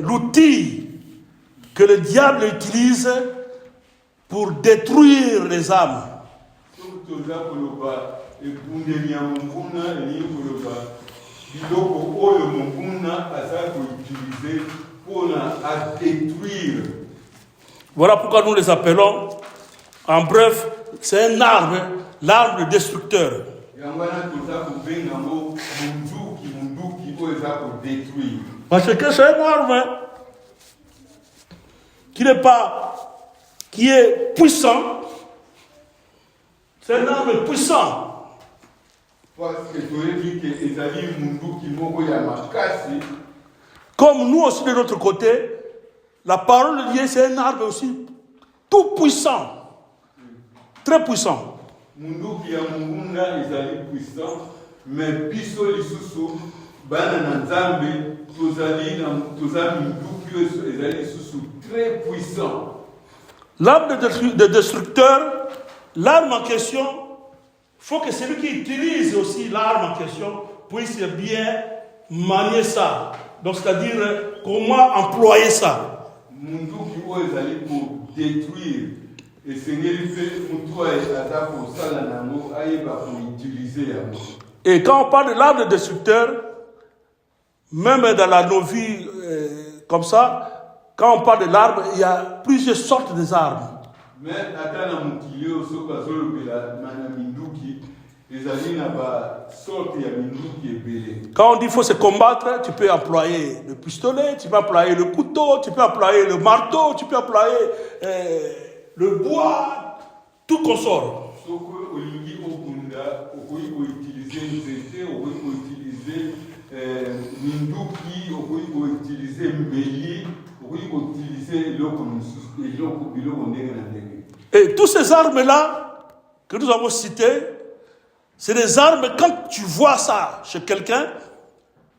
l'outil que le diable utilise pour détruire les âmes. Voilà pourquoi nous les appelons, en bref, c'est un arbre, l'arbre destructeur. Parce que c'est un arbre qui est puissant. C'est un arbre puissant. Comme nous aussi de notre côté, la parole de Dieu c'est un arbre aussi tout puissant, très puissant. Mais biso lisusu bana na nzambe tozali minduki ezali lisusu très puissant. L'arme de destructeur, l'arme en question, il faut que celui qui utilise aussi l'arme en question puisse bien manier ça. Donc c'est-à-dire comment employer ça. Minduki ezali pour détruire. Et Et quand on parle de l'arbre destructeur, même dans la nos vies comme ça, quand on parle de l'arbre, il y a plusieurs sortes d'arbres. Quand on dit qu'il faut se combattre, tu peux employer le pistolet, tu peux employer le couteau, tu peux employer le marteau, tu peux employer le bois, tout consort. Et tous ces armes-là que nous avons citées, c'est des armes, quand tu vois ça chez quelqu'un,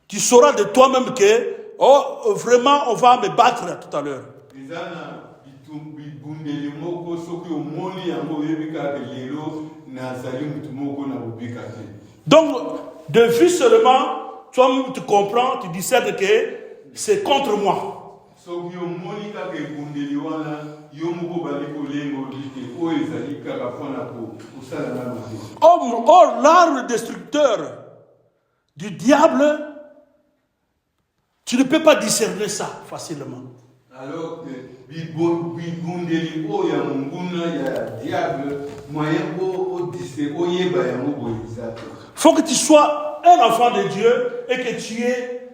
tu sauras de toi-même que, oh, vraiment, on va me battre tout à l'heure. Donc, de vue seulement, toi-même tu comprends, tu discernes que c'est contre moi. Or, l'arme destructeur du diable, tu ne peux pas discerner ça facilement. Alors que faut que tu sois un enfant de Dieu et que tu aies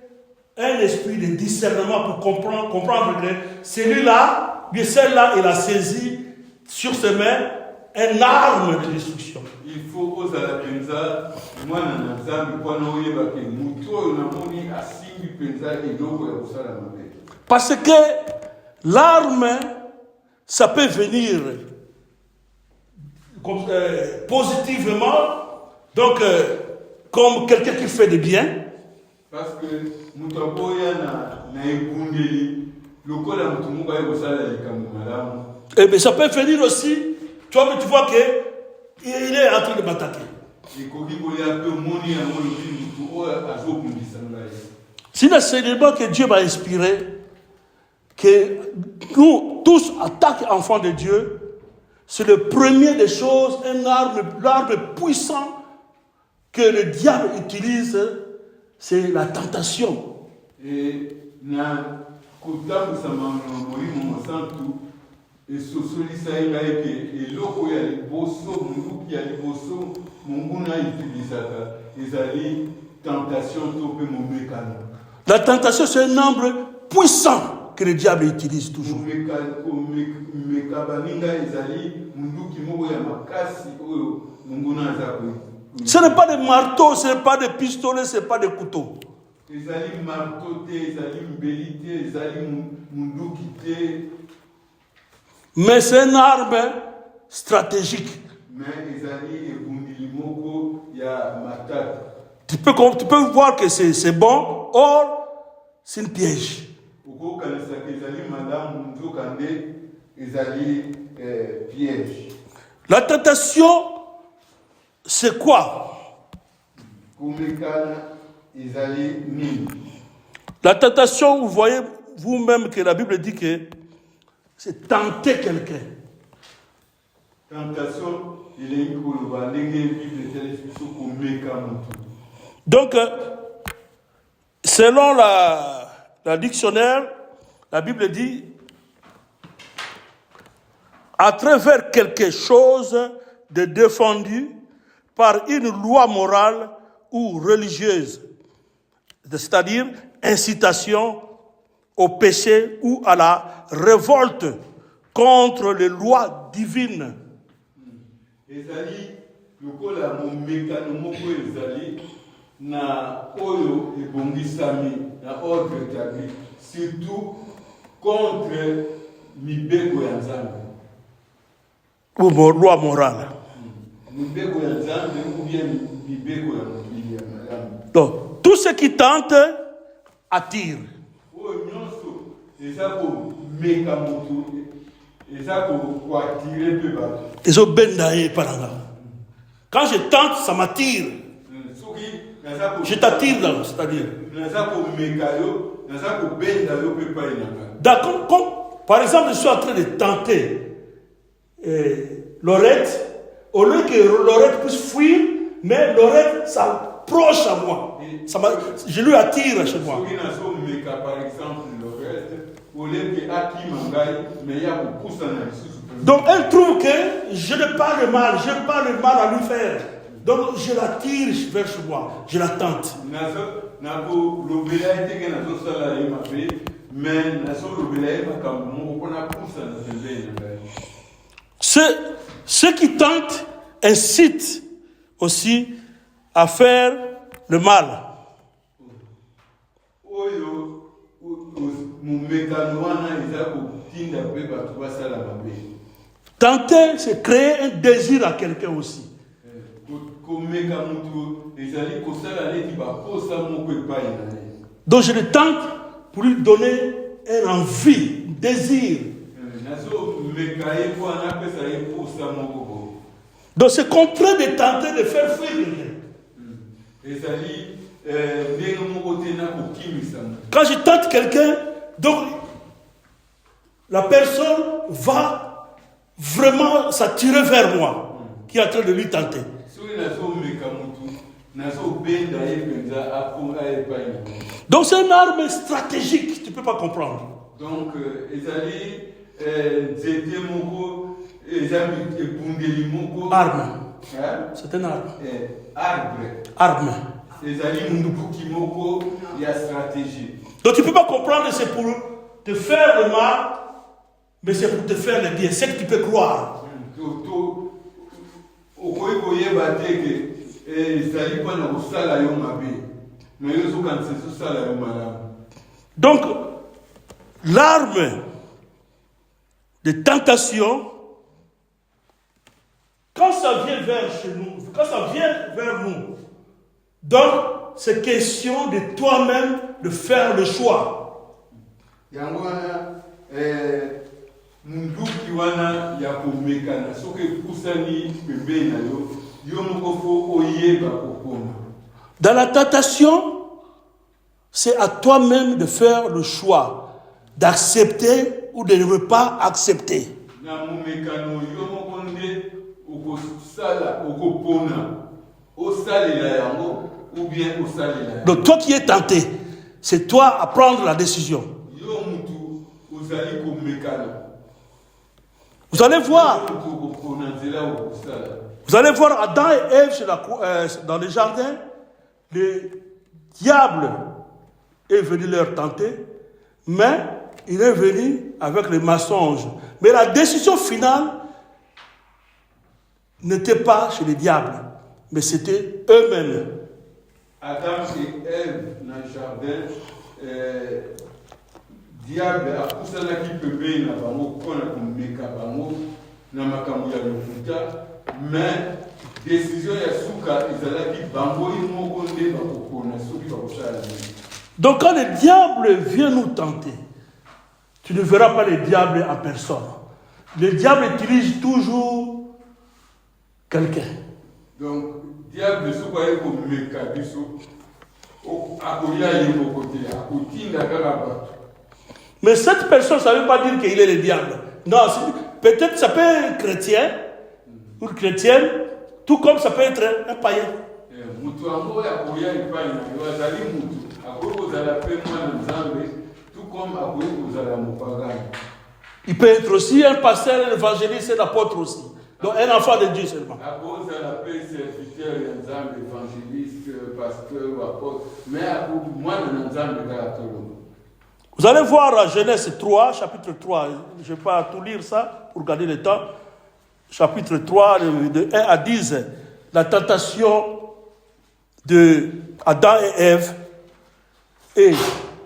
un esprit de discernement pour comprendre que celui-là, bien celle-là, il a saisi sur ses mains une arme de destruction. Il faut oser la penza, moi na nzambe kwa na oyeba ke muto na moni asimbi penza eloko ya kusala mabe. Parce que l'arme, ça peut venir positivement, donc comme quelqu'un qui fait du bien. Parce que mutaboya na ebundeli lokola mutumuka ya kusala likambo malamu. Et bien ça peut venir aussi, toi mais tu vois que il est en train de m'attaquer. C'est l'enseignement que Dieu m'a inspiré, que nous tous, en tant qu'enfants de Dieu, c'est le premier des choses, l'arme puissant que le diable utilise, c'est la tentation. Et la tentation, c'est un nombre puissant que le diable utilise toujours. Ce n'est pas des marteaux, ce n'est pas des pistolets, ce n'est pas des couteaux. Mais c'est une arme stratégique. Tu peux voir que c'est bon, or c'est un piège. La tentation, c'est quoi? La tentation, vous voyez vous-même que la Bible dit que c'est tenter quelqu'un. Tentation, il est Donc, selon la dictionnaire, la Bible dit à travers quelque chose de défendu par une loi morale ou religieuse, c'est-à-dire incitation au péché ou à la révolte contre les lois divines. Ezali lokola momekano moko ezali na oyo ebongisami na ordre établi surtout contre mibeko ya Nzambe ou loi morale. Mibeko ya Nzambe ou bien mibeko ya mokili ya malamu. Donc, tout ce qui tente attire. Oyo nyonso eza komeka moto eza koatire mpe bato. Quand je tente, ça m'attire. Je t'attire là, c'est-à-dire. D'accord, par exemple, je suis en train de tenter Laurette, au lieu que Laurette puisse fuir, mais Laurette s'approche à moi. Je lui attire chez moi. Par exemple, Laurette, au lieu que mais il y a beaucoup de. Donc elle trouve que je n'ai pas le mal à lui faire. Donc je l'attire vers chez moi, je la tente. Ceux qui tentent incitent aussi à faire le mal. Tenter, c'est créer un désir à quelqu'un aussi. Donc je le tente pour lui donner une envie, un désir. Donc c'est contraire de tenter de faire fuir quelqu'un. Quand je tente quelqu'un, donc la personne va vraiment s'attirer vers moi, qui est en train de lui tenter. Donc c'est une arme stratégique, tu ne peux pas comprendre. Donc, arme. C'est une arme. Arme. Donc tu ne peux pas comprendre que c'est pour te faire le mal, mais c'est pour te faire le bien. C'est que tu peux croire. Donc, l'arme de tentation, quand ça vient vers chez nous, quand ça vient vers nous, donc c'est question de toi-même de faire le choix. Dans la tentation, c'est à toi-même de faire le choix d'accepter ou de ne pas accepter. Donc toi qui es tenté, c'est toi à prendre la décision. Vous allez voir Adam et Ève dans le jardin, le diable est venu leur tenter, mais il est venu avec les mensonges. Mais la décision finale n'était pas chez les diables, mais c'était eux-mêmes. Adam et Ève dans le jardin, diable a poussé la qui peut bien na bango kona kumeka bango na makambo ya lokuta, mais décision ya suka ezalaki bango imoko nde bakokona soki bakosala. Donc quand le diable vient nous tenter, tu ne verras pas le diable en personne. Le diable utilise toujours quelqu'un. Donc diable soki aye komeka biso Mais cette personne, ça ne veut pas dire qu'il est le diable. Non, peut-être ça peut être chrétien ou chrétienne, tout comme ça peut être un païen. Il peut être aussi un pasteur, un évangéliste, un apôtre aussi. Donc un enfant de Dieu seulement. Vous allez voir à Genèse 3, chapitre 3. Je ne vais pas tout lire ça pour garder le temps. Chapitre 3, de 1 à 10. La tentation de Adam et Ève. Et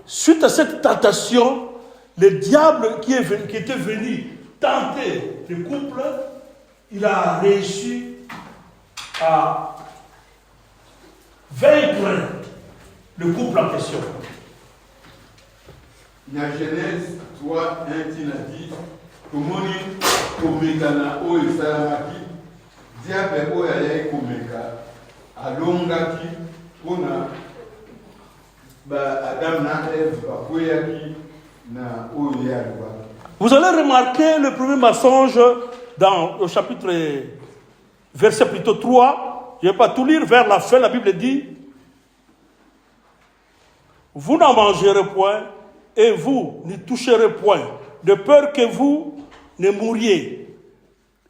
suite à cette tentation, le diable qui était venu tenter le couple, il a réussi à vaincre le couple en question. Dans Genèse 3, 1 à 10, tomoni komeka na oyo esalamaki diable oyo ayai komeka alongaki mpona Adam na Ève bakweyaki na oyo ye alobaki. Vous allez remarquer le premier mensonge dans le chapitre, verset plutôt 3. Je ne vais pas tout lire, vers la fin, la Bible dit: vous n'en mangerez point et vous n'y toucherez point, de peur que vous ne mouriez.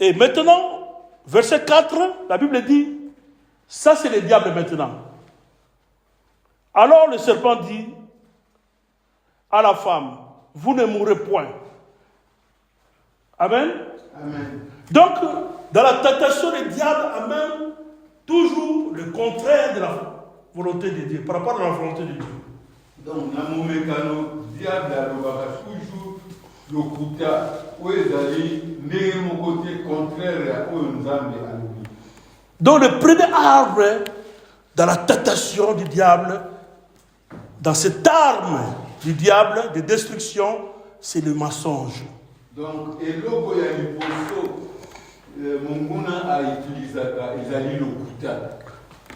Et maintenant, verset 4, la Bible dit, ça c'est le diable maintenant. Alors le serpent dit à la femme: vous ne mourrez point. Amen. Amen. Donc, dans la tentation, le diable amène toujours le contraire de la volonté de Dieu, par rapport à la volonté de Dieu. Donc, dans mon mécano, le diable a toujours le kuta, où il est mon côté contraire à où nous avons. Donc, le premier arbre dans la tentation du diable, dans cette arme du diable de destruction, c'est le mensonge. Donc, et logo ya liposo, Monguna a utilisé le kuta.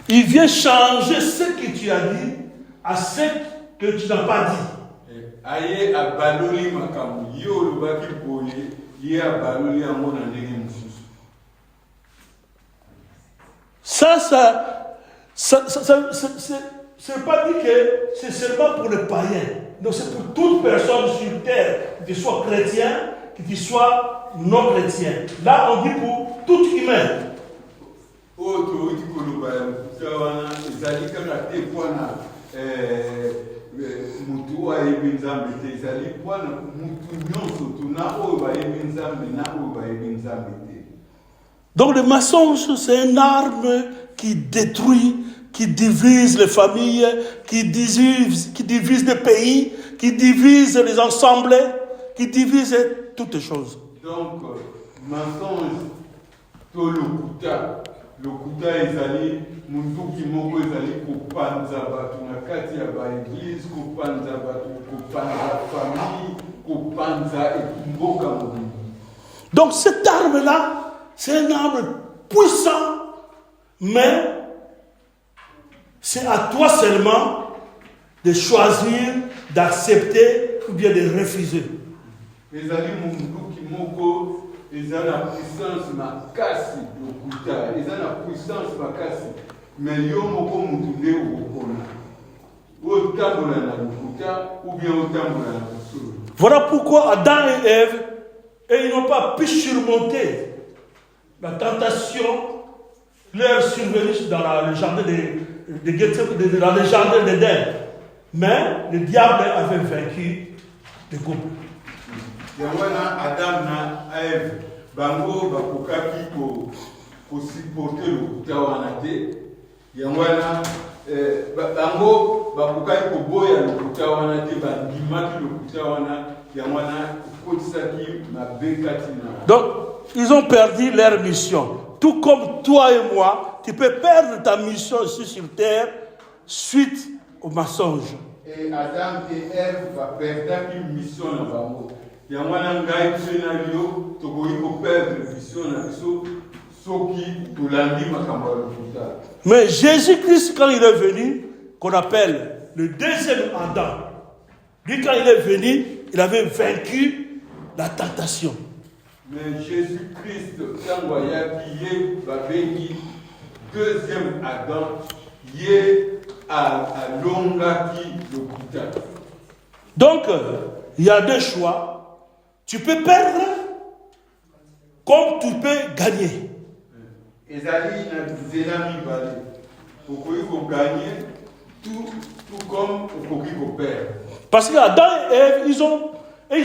Il vient changer ce que tu as dit à ce que tu n'as pas dit. Aye a baloli makamu, yo le baki boye, ye a baloli a mon andege mususu. C'est pas dit que c'est seulement pour les païens. Donc c'est pour toute personne sur terre, que tu sois chrétien, que tu sois non chrétien. Là, on dit pour tout humain. Donc le mensonge, c'est une arme qui détruit, qui divise les familles, qui divise les pays, qui divise les ensembles, qui divise toutes choses. Donc, mensonge, to le kuta ezali, munduki moko ezali kopanza batu na kati ya ba église, kopanza batu, kopanza famille, kopanza mboka mobimba. Donc cette arme-là, c'est une arme puissante, mais c'est à toi seulement de choisir, d'accepter ou bien de refuser. Ezali munduki moko ezali na puissance makasi lokuta, ezali na puissance makasi, mais yo moko mutu nde okona. Otambola na lokuta ou bien otambola na mosolo. Voilà pourquoi Adam et Ève, ils n'ont pas pu surmonter la tentation leur survenue dans le jardin dans le jardin d'Éden. Mais le diable avait vaincu le couple. Yangwana Adam na Ève bango bakokaki ko supporter le kuta wana te. Yangwana bango bakokaki ko boya le kuta wana te, bandimaki le kuta wana. Yangwana kotisaki mabekati na. Donc ils ont perdu leur mission. Tout comme toi et moi, tu peux perdre ta mission ici sur terre suite au mensonge. Et Adam et Ève va perdre une mission na bango. Yangwana ngai tsenalio tokoki ko perdre mission na biso soki tolandi makambo ya lokuta. Mais Jésus-Christ, quand il est venu, qu'on appelle le deuxième Adam. Lui, quand il est venu, il avait vaincu la tentation. Mais Jésus-Christ, quand il y a deuxième Adam, il est à longa qui le coûta. Donc, il y a deux choix. Tu peux perdre comme tu peux gagner. Ezali na zelami balé. Okoki ko gagner tout comme okoki ko perdre. Parce qu'Adam et Ève, ils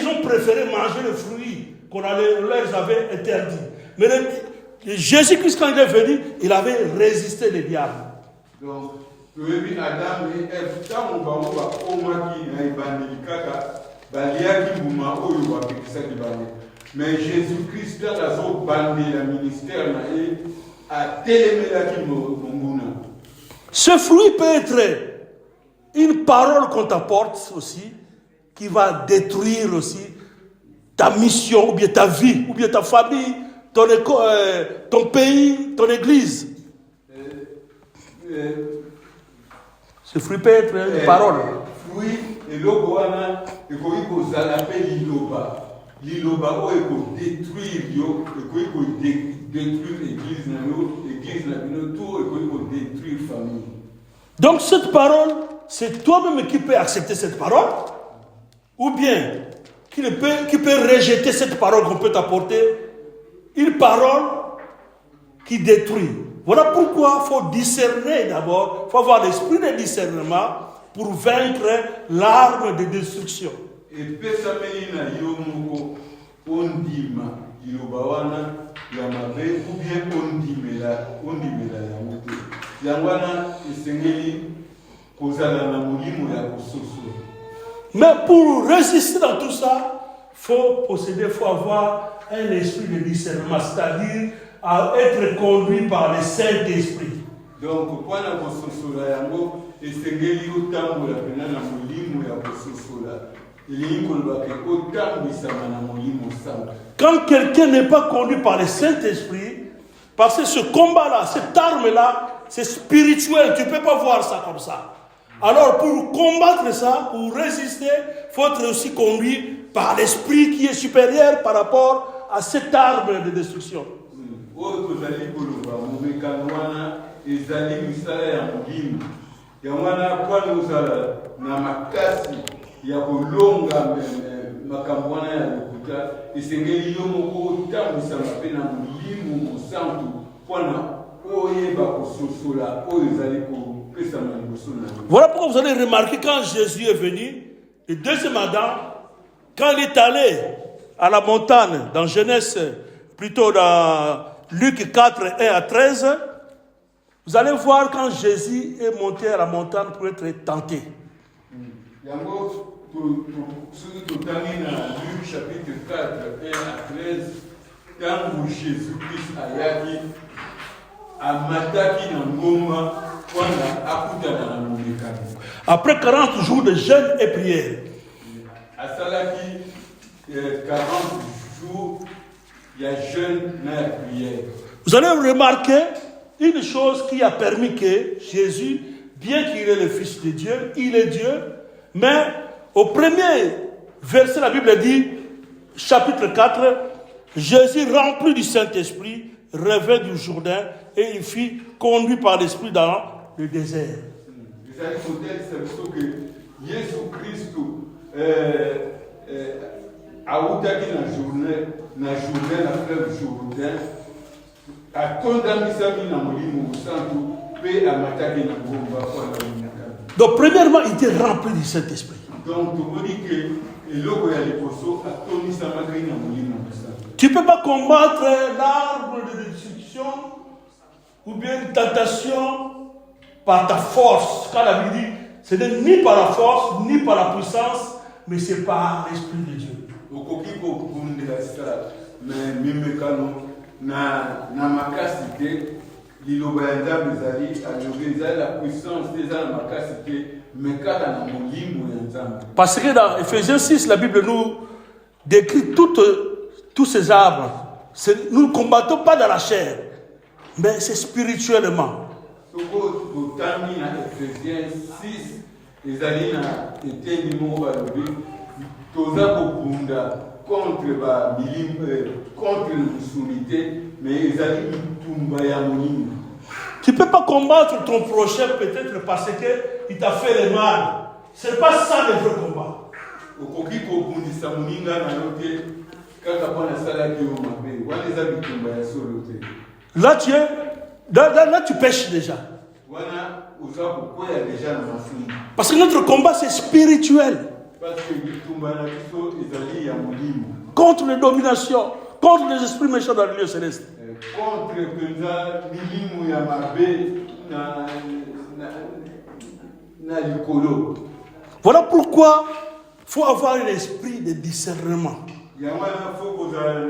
ont préféré manger le fruit qu'on leur avait interdit. Mais Jésus-Christ, quand il est venu, il avait résisté le diable. Donc, Adam et Ève, tant on va omaki na ibandeli kaka, baliaki buma oyo wa pekisaki bango. Mais Jésus-Christ, dans la zone bandé, le ministère a téléménaki monguna. Ce fruit peut être une parole qu'on t'apporte aussi, qui va détruire aussi ta mission, ou bien ta vie, ou bien ta famille, ton pays, ton église. Ce fruit peut être une parole. Fruit, et l'ogoana, et qu'on y zalape l'iloba. L'iloba, il faut détruire, il faut détruire l'église, tout, il faut détruire la famille. Donc cette parole, c'est toi-même qui peux accepter cette parole, ou bien qui peut rejeter cette parole qu'on peut t'apporter, une parole qui détruit. Voilà pourquoi il faut discerner d'abord, il faut avoir l'esprit de discernement pour vaincre l'arme de destruction. Et pesameli na yomoko ondima ilobawana ya mabe ou bien ondimela ya moto. Yangwana esengeli kozala na molimo ya kososo. Mais pour résister dans tout ça, il faut avoir un esprit de discernement, c'est-à-dire à être conduit par le Saint-Esprit. Donc, pour la kososola yango esengeli otambola pena na molimo ya kososola. Quand quelqu'un n'est pas conduit par le Saint-Esprit, parce que ce combat-là, cette arme-là, c'est spirituel, tu ne peux pas voir ça comme ça. Alors pour combattre ça, pour résister, il faut être aussi conduit par l'Esprit qui est supérieur par rapport à cette arme de destruction. Ya kolonga makambwana ya lokuta esengeli yo moko otambwisa mabe na molimo mosantu mpona oyeba kososola oyo ezali kopesama liboso na yo. Voilà pourquoi vous allez remarquer quand Jésus est venu, le deuxième Adam, quand il est allé à la montagne, dans Genèse, plutôt dans Luc 4, 1 à 13, vous allez voir quand Jésus est monté à la montagne pour être tenté. Yango surtout dans Luc chapitre 4, 1 à 13, quand Jésus-Christ ayaki amataki na ngoma wana akutana na momekano. Après 40 jours de jeûne et prière. Asalaki 40 jours il y a jeûne et prière. Vous allez remarquer une chose qui a permis que Jésus, bien qu'il est le Fils de Dieu, il est Dieu, mais au premier verset, la Bible dit, chapitre 4, Jésus, rempli du Saint-Esprit, revint du Jourdain et il fut conduit par l'Esprit dans le désert. Vous allez contexte que Jésus-Christ a outaki na fleuve Jourdain, a condamné na molimo santo pe amataki na ngomba kwa na minaka. Donc premièrement, il était rempli du Saint-Esprit. Donc tu dis que eloko ya liposo atonisa makri na molimo santo. Tu ne peux pas combattre l'arbre de destruction ou bien une tentation par ta force. Quand la Bible dit, ce n'est ni par la force, ni par la puissance, mais c'est par l'Esprit de Dieu. Okoki ko kundela sa mais mimekano na makasi te liloba ya nzambe ezali alobi ezali la puissance eza na makasi te mais kaka na molimo ya nzambe. Parce que dans Ephésiens 6, la Bible nous décrit tous ces arbres. Nous ne combattons pas dans la chair, mais c'est spirituellement. Toko totami na Ephésiens 6 ezali na etendi moko balobi toza kobunda contre l'impunité, mais ezali bitumba ya molimo. Tu ne peux pas combattre ton prochain peut-être parce qu'il t'a fait le mal. Ce n'est pas ça le vrai combat. Okoki kobundisa moninga na yo te kaka mpo nasalaki yo mabe wana eza bitumba ya solo te. Là, tu pêches déjà. Wana oza kokwea déjà na masumu. Parce que notre combat, c'est spirituel. Parce que bitumba na biso ezali ya molimo. Contre les dominations, contre les esprits méchants dans le lieu céleste. Contre penza milimo ya mabe na likolo. Voilà pourquoi il faut avoir un esprit de discernement. Il y a un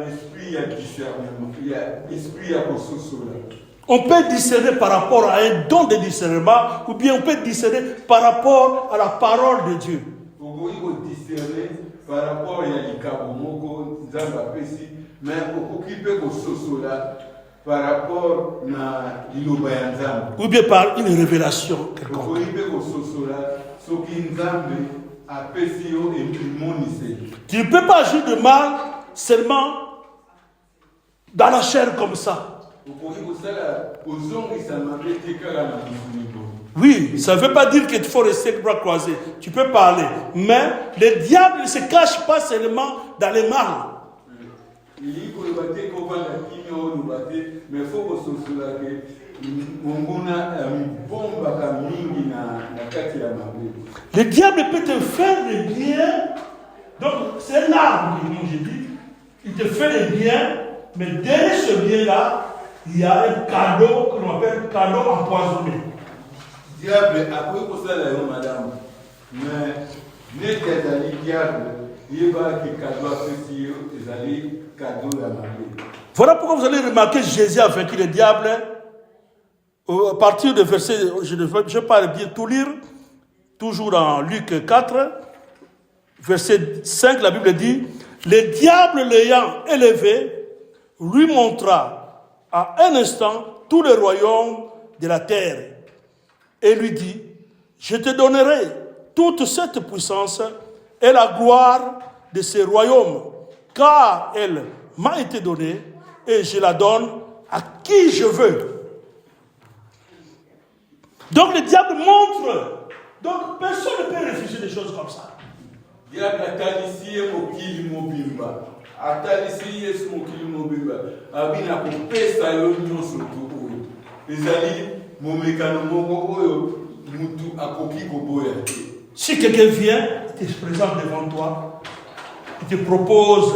esprit de discernement. Il y a un esprit de discernement. On peut discerner par rapport à un don de discernement ou bien on peut discerner par rapport à la parole de Dieu. On peut discerner par rapport à l'ikabomoko nzambapesi mais on peut kososola par rapport à liloba ya nzambe. Ou bien par une révélation quelconque. On peut kososola soki nzambe apesi yo emonise. Tu ne peux pas agir de mal seulement dans la chair comme ça. Oui, ça ne veut pas dire qu'il faut rester les bras croisés. Tu peux parler. Mais le diable ne se cache pas seulement dans les mal. Le diable peut te faire le bien. Donc, c'est un arme, comme je dis. Il te fait le bien, mais derrière ce bien-là, il y a un cadeau que l'on appelle cadeau empoisonné. Diable, après que ça, madame, mais n'est qu'un diable, il va que cadeau apprécié, ils allaient cadeau la marie. Voilà pourquoi vous allez remarquer Jésus a vaincu le diable. À partir du verset, je ne vais pas bien tout lire, toujours dans Luc 4, verset 5, la Bible dit, le diable l'ayant élevé, lui montra à un instant tout le royaume de la terre et lui dit, je te donnerai toute cette puissance et la gloire de ce royaume, car elle m'a été donnée et je la donne à qui je veux. Donc le diable montre. Donc personne ne peut refuser des choses comme ça. Diable atalisi mokili mobimba. Atalisi Yesu mokili mobimba. Abina kopesa yo nyonso to oyo. Ezali momekano moko oyo mutu akoki koboya. Si quelqu'un vient, il te présente devant toi, il te propose,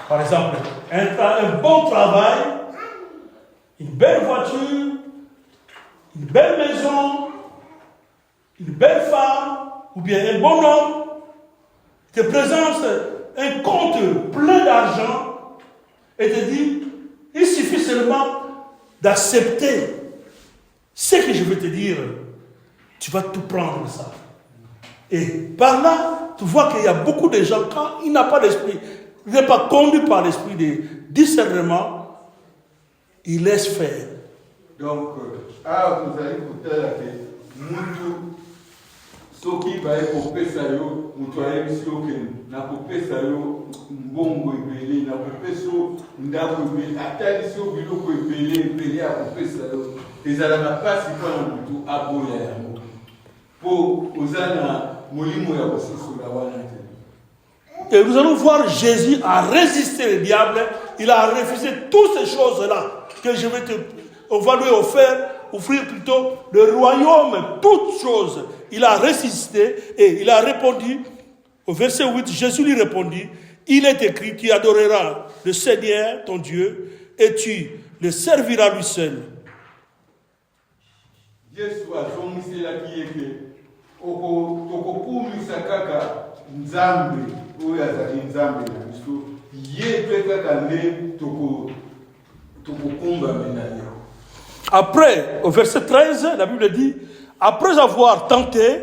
par exemple, un bon travail, une belle voiture, une belle maison, une belle femme, ou bien un bon homme, te présente un compte plein d'argent et te dit, il suffit seulement d'accepter ce que je veux te dire. Tu vas tout prendre ça. Et par là, tu vois qu'il y a beaucoup de gens, quand il n'a pas d'esprit, il n'est pas conduit par l'esprit de discernement, il laisse faire. Donc, vous allez écouter la tête. Moutou, soki bae kopesa yo, moutou ayebisi yo ken, na kopesa yo mbongo ebele, na kopesa yo ndako ebele, atalisi yo biloko ebele ya kopesa yo, ezalaka pasi mpona moutou aboya yango. Po oza na molimo ya kososola wana te. Et nous allons voir Jésus a résisté le diable, il a refusé toutes ces choses-là que je vais on va lui offrir plutôt le royaume, toutes choses. Il a résisté et il a répondu, au verset 8, Jésus lui répondit, il est écrit, tu adoreras le Seigneur, ton Dieu, et tu le serviras lui seul. Yesu azongiselaki ete okokumisa kaka nzambe oyo azali nzambe na biso ye mpe kaka nde tokokumbame na ye. Après, au verset 13, la Bible dit, après avoir tenté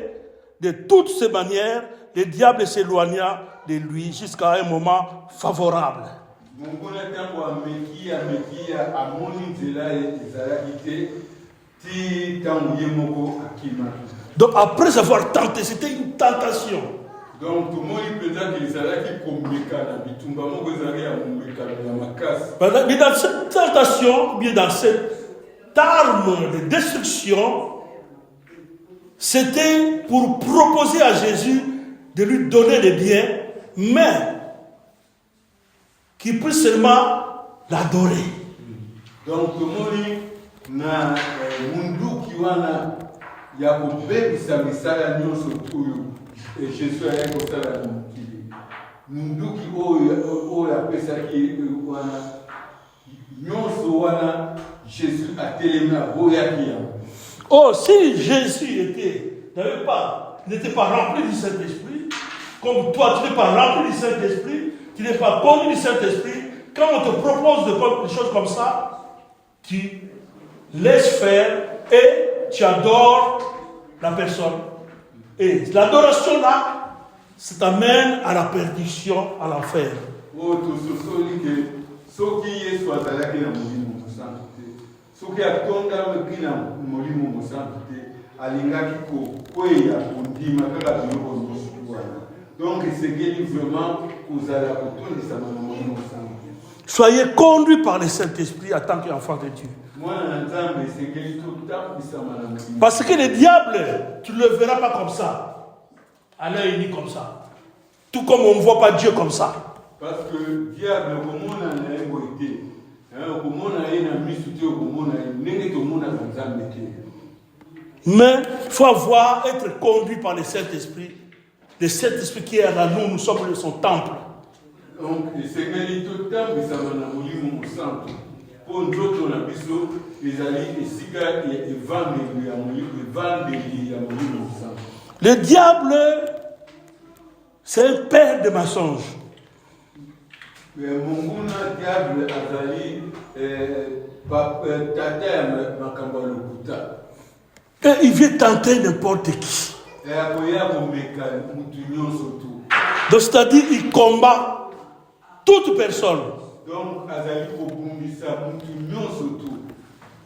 de toutes ces manières, le diable s'éloigna de lui jusqu'à un moment favorable. Donc après avoir tenté, c'était une tentation. Donc tout le monde peut-être qu'il s'allait qui communique Mais dans cette tentation, bien dans cette arme de destruction, c'était pour proposer à Jésus de lui donner des biens, mais qu'il puisse seulement l'adorer. Donc tout le monde na mundu kiwana ya kubebisa misala nyonso tuyo Jésus a kosala na mokili mundu ki oyo apesaki wana nyonso wana Jésus a telemi aboyaki yango. Oh, si Jésus n'était pas rempli du Saint-Esprit, comme toi tu n'es pas rempli du Saint-Esprit, tu n'es pas connu du Saint-Esprit, quand on te propose de faire des choses comme ça, tu laisses faire et tu adores la personne. Et l'adoration là, ça t'amène à la perdition, à l'enfer. Oh, tout ce qui est soit à la soki atonda mekina molimo mosante alingaki kokwea kondima kaka biloko nyonso wana donc esengeli vraiment kozala kotondisama na molimo mosante. Soyez conduits par le Saint-Esprit en tant qu'enfant de Dieu. Parce que le diable, tu ne le verras pas comme ça, à l'œil ni comme ça, tout comme on ne voit pas Dieu comme ça. Parce que le diable, comment on a été, mais il faut être conduit par le Saint-Esprit. Le Saint-Esprit qui est à nous, nous sommes son temple. Donc, c'est que les deux temples, ça m'a envoyé mon centre. Pour nous autres, on a besoin des alliés, des cigares et des ventes de le diable, c'est un père de mensonges. Et il vient tenter n'importe qui. Donc, c'est-à-dire, il combat toute personne.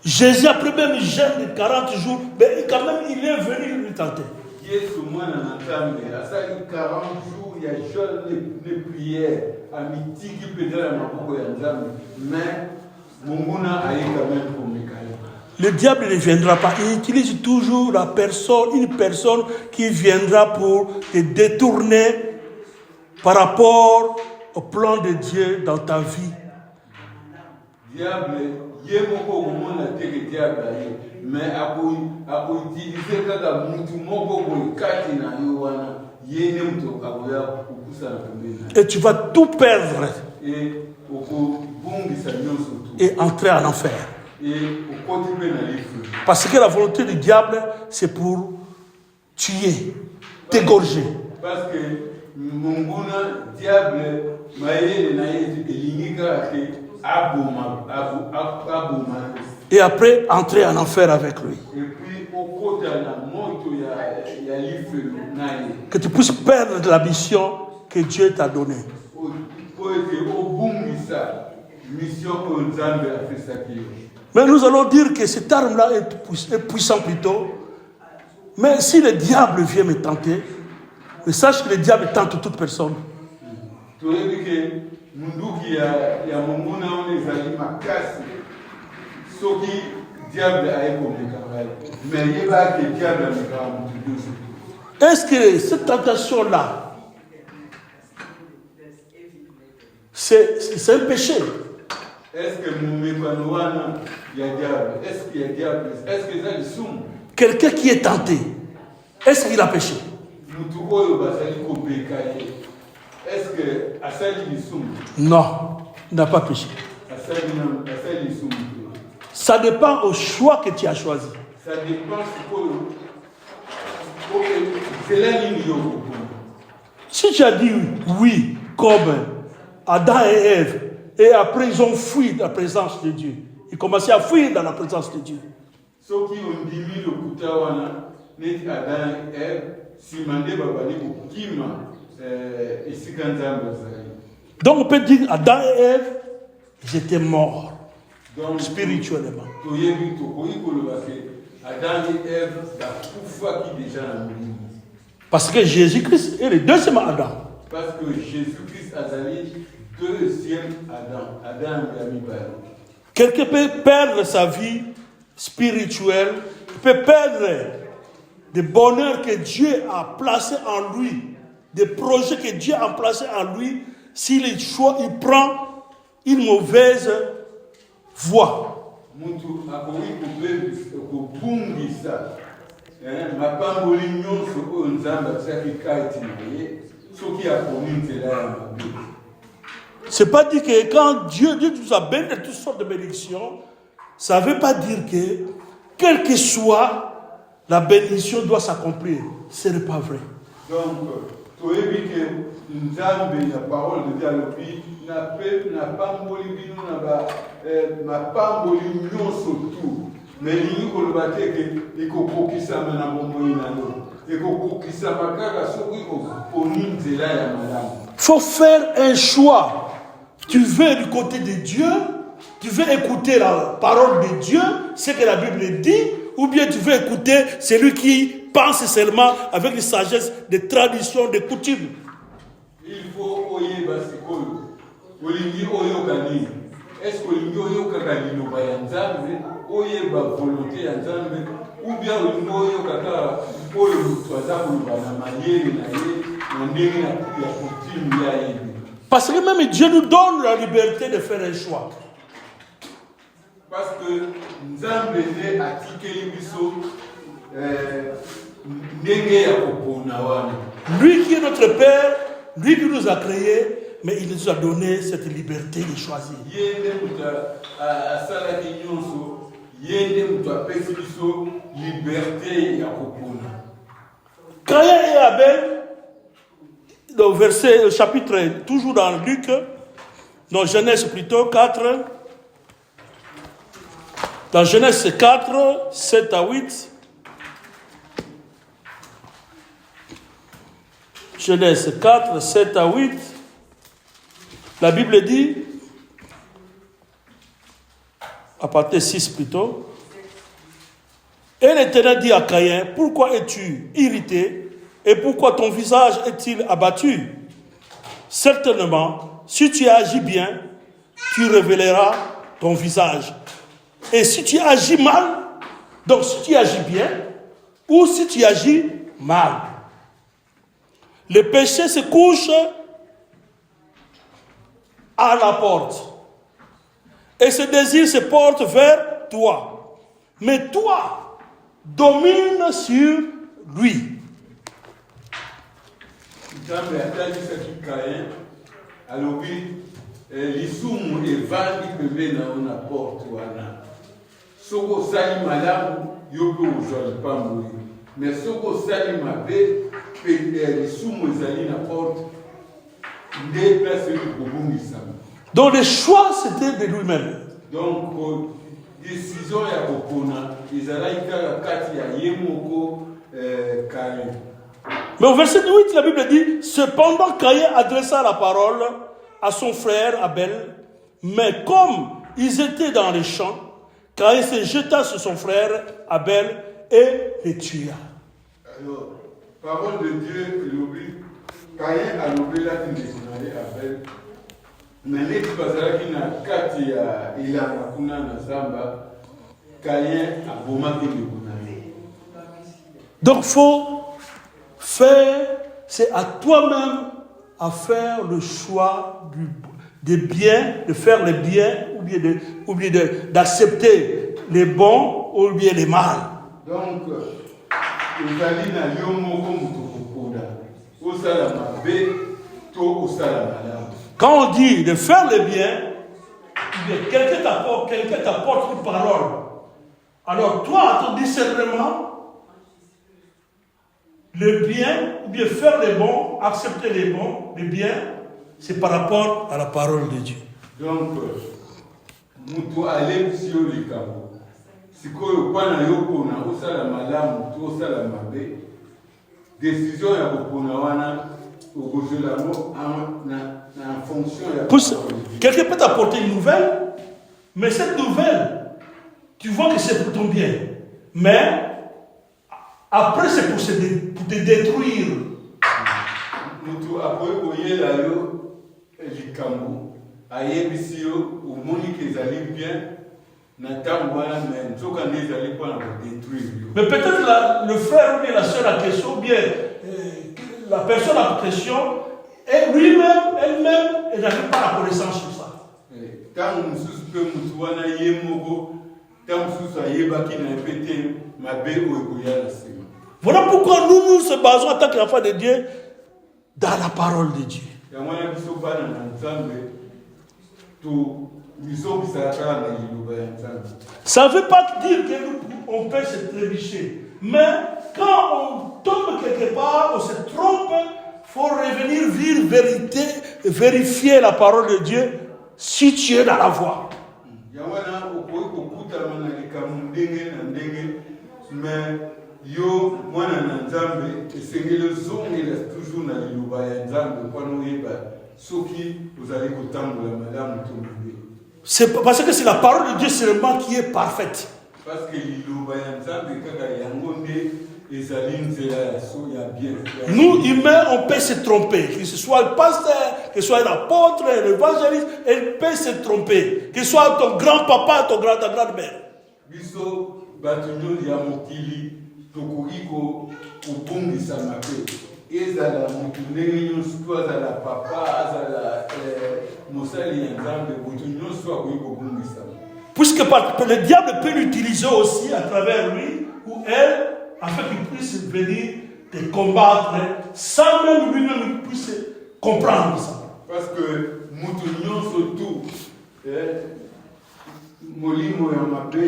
Jésus, après même un jeûne de 40 jours, mais quand même, il est venu lui tenter. Le diable ne viendra pas. Il utilise toujours une personne qui viendra pour te détourner par rapport au plan de Dieu dans ta vie. Et tu vas tout perdre et entrer en enfer. Parce que la volonté du diable, c'est pour tuer, t'égorger. Parce que mon diable et après entrer en enfer avec lui. Que tu puisses perdre la mission que Dieu t'a donnée. Mais nous allons dire que cette arme-là est puissante plutôt. Mais si le diable vient me tenter, mais sache que le diable tente toute personne. Est-ce que cette tentation-là, c'est un péché? Est-ce que il y a diable? Est-ce qu'il y a diable? Est-ce que ça est soum? Quelqu'un qui est tenté, est-ce qu'il a péché? Est-ce que Asali est soum? Non, il n'a pas péché. Ça dépend au choix que tu as choisi. Ça dépend si tu as dit oui, comme Adam et Ève, et après ils ont fui de la présence de Dieu. Ils commençaient à fuir dans la présence de Dieu. Ceux qui ont dit le Kutawana, Adam et Ève, Simandé Babali, Kima, et Sikanzamba. Donc on peut dire Adam et Ève ils étaient morts Donc, spirituellement. Parce que Jésus-Christ est le deuxième Adam. Parce que Jésus-Christ a donné deuxième Adam. Adam Quelqu'un peut perdre sa vie spirituelle, il peut perdre des bonheurs que Dieu a placés en lui, des projets que Dieu a placés en lui, s'il prend une mauvaise voie. C'est pas dire que quand Dieu nous a béni de toutes sortes de bénédictions, ça ne veut pas dire que, quelle que soit la bénédiction, doit s'accomplir. Ce n'est pas vrai. Donc, tu as vu que Nzambe, la parole de Dieu, n'a pas mboli surtout. Mais il faut faire un choix. Tu veux du côté de Dieu, tu veux écouter la parole de Dieu, ce que la Bible dit, ou bien tu veux écouter celui qui pense seulement avec une sagesse des traditions, des coutumes. Il faut oyer basikolo. Olingi oyo kani. Est-ce que olingi oyo kakani no bayanzambe, oye ba volonté yanzambe, ou bien olingi oyo kaka oyo twazaku bana maniere na ye, na ndenge na coutume ya ye. Parce que même Dieu nous donne la liberté de faire un choix. Parce que Nzambe ne atikeli biso ndenge ya kopona wana. Lui qui est notre Père, lui qui nous a créés, mais il nous a donné cette liberté de choisir. Yende muta asala kinyonso, yende muta pesi biso liberté ya kopona. Caïn et Abel, dans verset, chapitre, toujours dans Luc, dans Genèse plutôt, 4, dans Genèse 4, 7 à 8, Genèse 4, 7 à 8, la Bible dit, à partir de 6 plutôt, et l'Éternel dit à Caïn, pourquoi es-tu irrité et pourquoi ton visage est-il abattu? Certainement, si tu agis bien, tu révéleras ton visage. Et si tu agis mal, donc si tu agis bien, ou si tu agis mal, le péché se couche à la porte. Et ce désir se porte vers toi. Mais toi, domine sur lui. Nzambe atalisaki Caïn alobi lisumu evandi pembeni na porte wana. Soki osali malamu yo mpe ozwa lipamboli. Mais soki osali mabe lisumu ezali na porte nde place oyo kobungisama. Donc le choix c'était de lui-même. Donc décision ya kopona ezalaki kaka kati ya ye moko Caïn. Mais au verset 8, la Bible dit, cependant Caïn adressa la parole à son frère Abel, mais comme ils étaient dans les champs, Caïn se jeta sur son frère Abel et le tua. Alors, parole de Dieu, Caïn a lobé la tindésinale Abel, mais les qui na kati ya ilanga kuna na zamba, Caïn a bomaki le kunale. Donc faut faire, c'est à toi-même à faire le choix des biens, de faire les biens ou bien d'accepter les bons ou bien les mal. Donc, ezali na yo moko mutu kokoda osala mabe to osala malamu. Quand on dit de faire le bien, quelqu'un t'apporte une parole. Alors toi, ton discernement, le bien, ou bien faire les bons, accepter les bons, les biens, c'est par rapport à la parole de Dieu. Donc, mutu alebisio likabo. Sikoyo pana yokona osala malamu to osala mabe. Décision ya kopona wana en fonction quelqu'un peut t'apporter une nouvelle, mais cette nouvelle, tu vois que c'est pour ton bien. Mais après, c'est pour te détruire. Mais peut-être le frère ou bien la soeur a question, ou bien la personne a question, et lui-même, elle-même, elle n'avait pas la connaissance sur ça. Voilà pourquoi nous se basons en tant qu'enfants de Dieu dans la parole de Dieu. Ça ne veut pas dire qu'on peut se trébucher. Mais quand on tombe quelque part, on se trompe, il faut revenir vérifier la parole de Dieu si tu es dans la voie. C'est parce que c'est la parole de Dieu seulement qui est parfaite. Nous, humains, on peut se tromper. Que ce soit le pasteur, que ce soit l'apôtre, l'évangéliste, il peut se tromper. Que ce soit ton grand-papa, ta grand-mère. Puisque le diable peut l'utiliser aussi à travers lui ou elle, afin qu'il puisse venir te combattre sans même lui-même puisse comprendre ça. Parce que Moutounion surtout, Molimo Yamabe,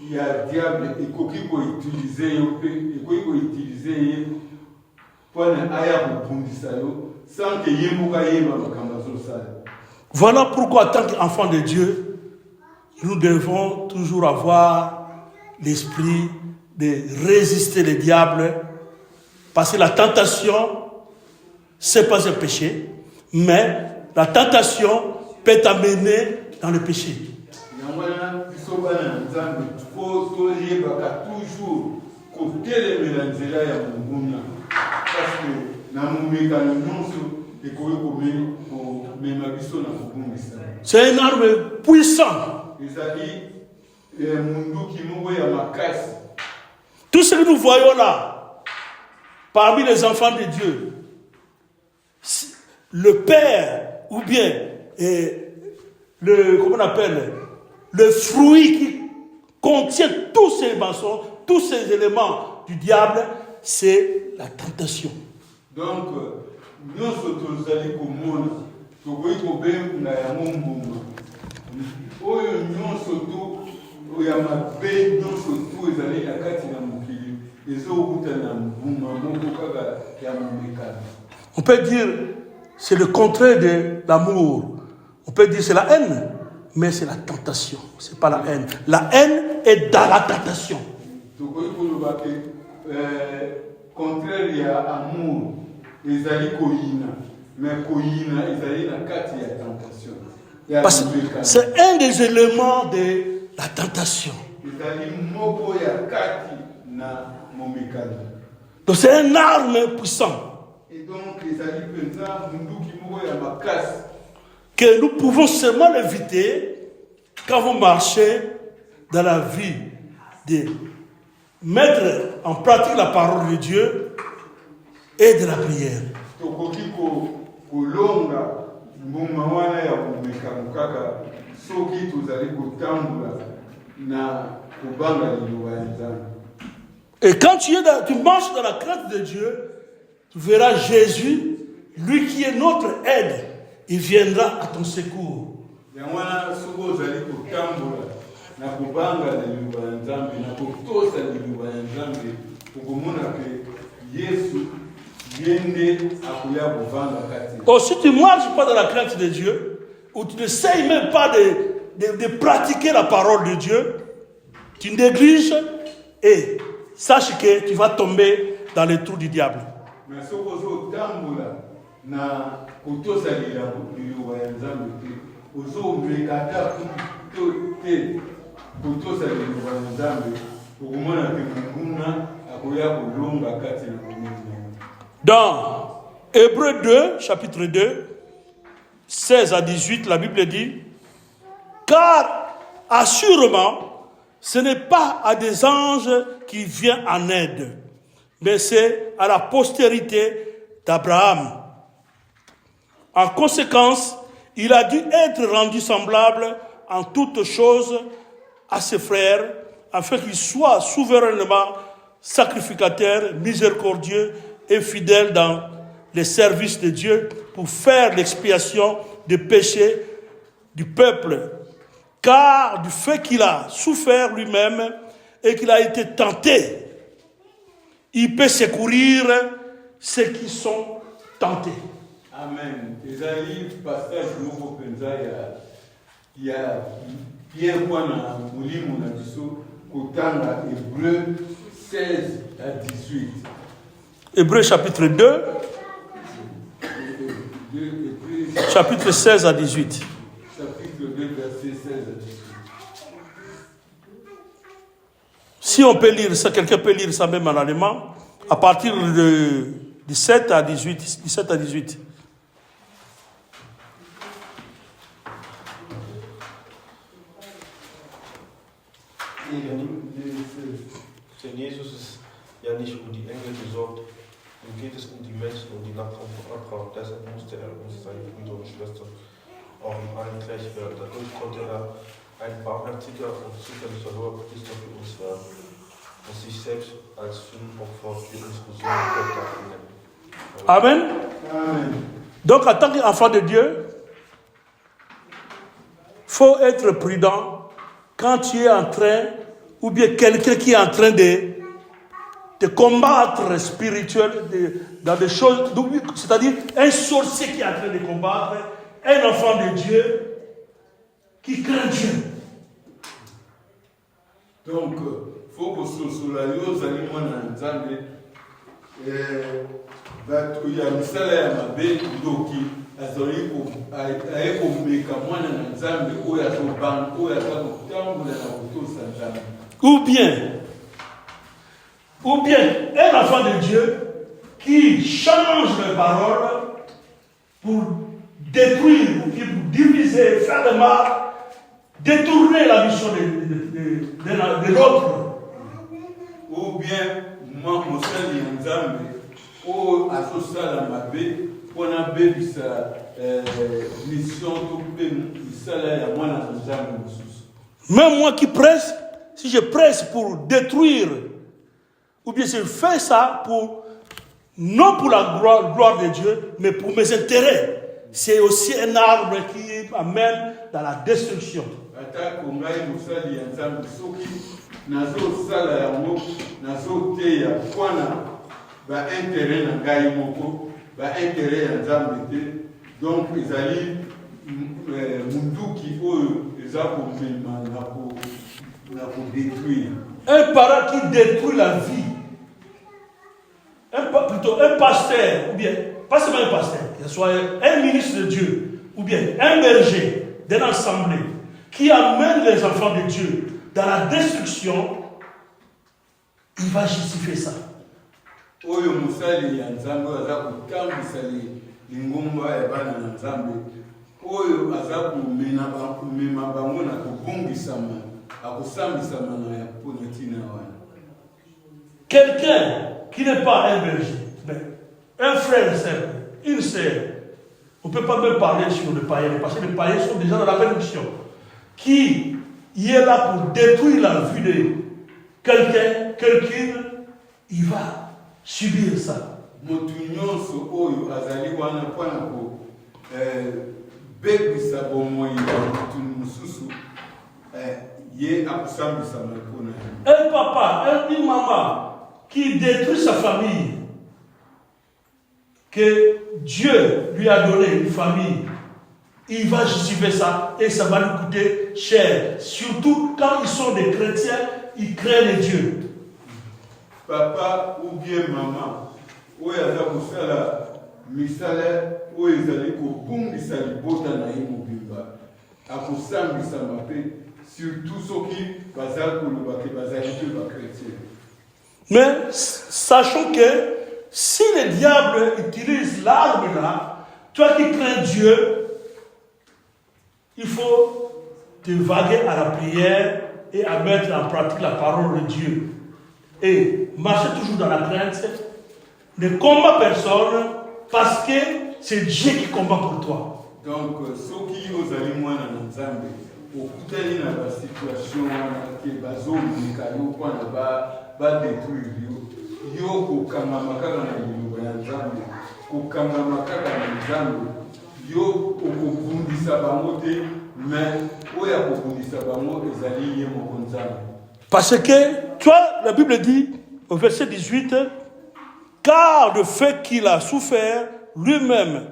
il y a diable et qui peut utiliser pour sans que voilà pourquoi, en tant qu'enfants de Dieu, nous devons toujours avoir l'esprit de résister le diable, parce que la tentation, c'est pas un péché, mais la tentation peut t'amener dans le péché. C'est une arme puissante. Tout ce que nous voyons là, parmi les enfants de Dieu, le Père, ou bien comment on appelle, le fruit qui contient tous ces mensonges, tous ces éléments du diable, c'est la tentation. Donc, nous sommes allés comme nous, nous sommes on peut dire c'est le contraire de l'amour. On peut dire c'est la haine, mais c'est la tentation. C'est pas la haine. La haine est dans la tentation. Contraire, il y a amour, ils allaient koïna, mais koïna, ils allaient dans quatre, il y a tentation. Parce que c'est un des éléments de la tentation. Donc c'est une arme puissante que nous pouvons seulement l'éviter quand vous marchez dans la vie de mettre en pratique la parole de Dieu et de la prière. Et quand tu marches dans la crainte de Dieu, tu verras Jésus, lui qui est notre aide, il viendra à ton secours. Oh, si tu ne marches pas dans la crainte de Dieu, ou tu n'essayes même pas de pratiquer la parole de Dieu, tu négliges et sache que tu vas tomber dans les trous du diable. na kotosalela liloba ya nzambe te ozomekata te kotosalela liloba ya nzambe okomona te monguna akoya kolonga kati na komona. Dans Hébreux 2, chapitre 2, 16 à 18, la Bible dit, car assurément, ce n'est pas à des anges qu'il vient en aide, mais c'est à la postérité d'Abraham. En conséquence, il a dû être rendu semblable en toutes choses à ses frères, afin qu'il soit souverainement sacrificateur, miséricordieux et fidèle dans les services de Dieu pour faire l'expiation des péchés du peuple. Car du fait qu'il a souffert lui-même et qu'il a été tenté, il peut secourir ceux qui sont tentés. Amen. Ezali passage moko penza ya bien kwana mulimu na biso kotanga Hébreux 16 à 18. Hébreux chapitre 2, chapitre 16 à 18. Chapitre 2, verset 16 à 18. Si on peut lire ça, quelqu'un peut lire ça même en allemand, à partir de 17 à 18. 17 à 18. Denn Jesus ist ja nicht um die Engel besorgt, ihm geht es um die Menschen, um die Nachkommen von Abraham. Deshalb musste er uns, seine Brüder und Schwestern, auch in allen gleich werden. Dadurch konnte er ein barmherziger und zufälliger Hohepriester für uns werden und sich selbst als Sündopfer für unsere Sünden darbringen. Amen. Amen. Donc, en tant qu'enfant de Dieu, il faut être prudent quand tu es en train, ou bien quelqu'un qui est en train de combattre spirituellement, dans des choses, c'est-à-dire un sorcier qui est en train de combattre, un enfant de Dieu qui craint Dieu. Donc, il faut que ce soit là, vous allez voir dans le Zambé, il y a un salaire à ma bête, donc, azali ayekomeka mwana na nzambe oyo atobanga oyo atakotambola na kotosa nzambe. Ou bien un enfant de Dieu qui change les paroles pour détruire, pour diviser, faire le mal, détourner la mission de l'autre. Ou bien mosali ya nzambe oyo azosala mabe mpona bebisa mission to mpe misala ya mwana na nzambe mosusu. Même moi qui presse, si je presse pour détruire, ou bien je fais ça non pour la gloire de Dieu, mais pour mes intérêts, c'est aussi un arbre qui amène dans la destruction. Atako ngai mosali ya nzambe soki nazosala yango nazoteya mpona baintérêt na ngai moko baintérêt ya nzambe te, donc ezali munduki oyo eza komema na kodétruire. Un parent qui détruit la vie, plutôt un pasteur, ou bien, pas seulement un pasteur, qu'il soit un ministre de Dieu, ou bien un berger d'une assemblée, qui amène les enfants de Dieu dans la destruction, il va justifier ça. Oyo musali ya nzambe aza kutambisa lingomba ya bana na nzambe oyo aza kumema bango na kobongisama akosambisama na ya mpona ntina wana. Quelqu'un qui n'est pas un berger, mais un frère simple, une sœur, on ne peut pas même parler sur le païen, parce que les païens sont déjà dans la même mission, qui est là pour détruire la vie de quelqu'un, il va subir ça. Motu nyonso oyo azali wana mpona ko bebisa bomoi ya motu mosusu ye akosambisama mpona. Un papa, une maman qui détruit sa famille, que Dieu lui a donné une famille, il va justifier ça et ça va lui coûter cher. Surtout quand ils sont des chrétiens, ils craignent Dieu. Papa ou bien maman, oyo aza kosala misala oyo ezali kobungisa libota na ye mobimba akosambisama mpe surtout soki bazali koloba ke bazali mpe bachrétien. Mais sachons que si le diable utilise l'arme là, toi qui crains Dieu, il faut te vaguer à la prière et à mettre en pratique la parole de Dieu. Et marcher toujours dans la crainte. Ne combat personne parce que c'est Dieu qui combat pour toi. Donc, soki ozali mwana na nzambe okutani na basituation wana ke bazomika yo mpona badétruire yo kokangama kaka na liloba ya nzambe kokangama kaka na nzambe yo okobundisa bango te mais oyo akobundisa bango ezali ye moko nzambe. Parce que toi, la Bible dit au verset 18, car le fait qu'il a souffert lui-même,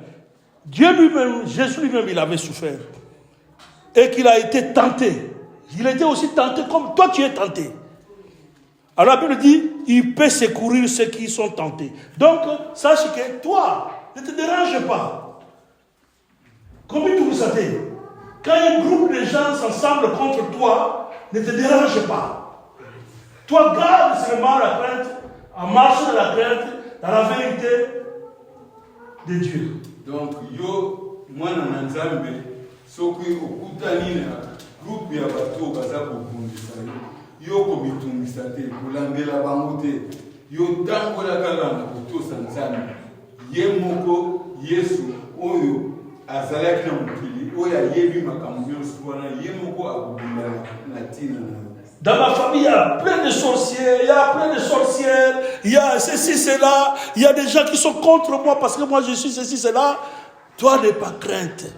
Dieu lui-même, Jésus lui-même, il avait souffert. Et qu'il a été tenté. Il était aussi tenté comme toi tu es tenté. Alors la Bible dit, il peut secourir ceux qui sont tentés. Donc, sache que toi, ne te dérange pas. Combien tu vous savez, quand un groupe de gens s'ensemble contre toi, ne te dérange pas. Toi, garde seulement la crainte, en marchant dans la crainte, dans la vérité de Dieu. Donc, yo, moi, dans Nzambe, soki okutani na groupe ya bato baza kobundisa yo komitungisa te kolambela bango te yo tambola kaka na kotosa Nzambe ye moko Yesu oyo azalaki na mokili oyo ayebi makambo nyonso wana ye moko akobunda na ntina na yo. Dans ma famille, il y a plein de sorciers, il y a plein de sorcières, il y a ceci, cela, il y a des gens qui sont contre moi parce que moi je suis ceci, cela. Toi, n'aie pas crainte.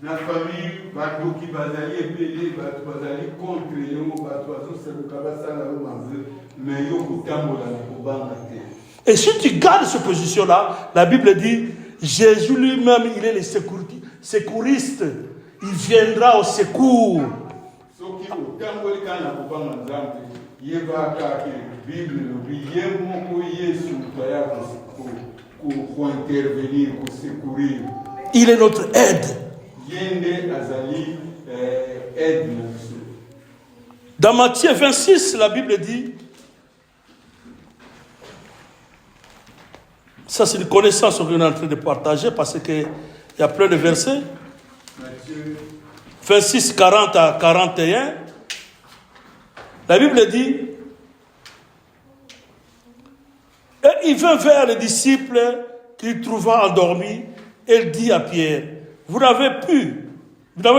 La famille, bato qui bazali epele, bato bazali contre yo, bato bazo seluka basala yo manze, mais yo kotambola na kobanga te. Et si tu gardes cette position-là, la Bible dit, Jésus lui-même, il est le secouriste. Il viendra au secours. Soki otamboli kana kobanga nzambe, yebaka ke Bible lobi ye moko Yesu taya ko intervenir, ko secourir. Il est notre aide. Dans Matthieu 26, la Bible dit, ça c'est une connaissance qu'on est en train de partager parce qu'il y a plein de versets. Matthieu 26, 40 à 41. La Bible dit, et il vint vers les disciples qu'il trouva endormis et il dit à Pierre, vous n'avez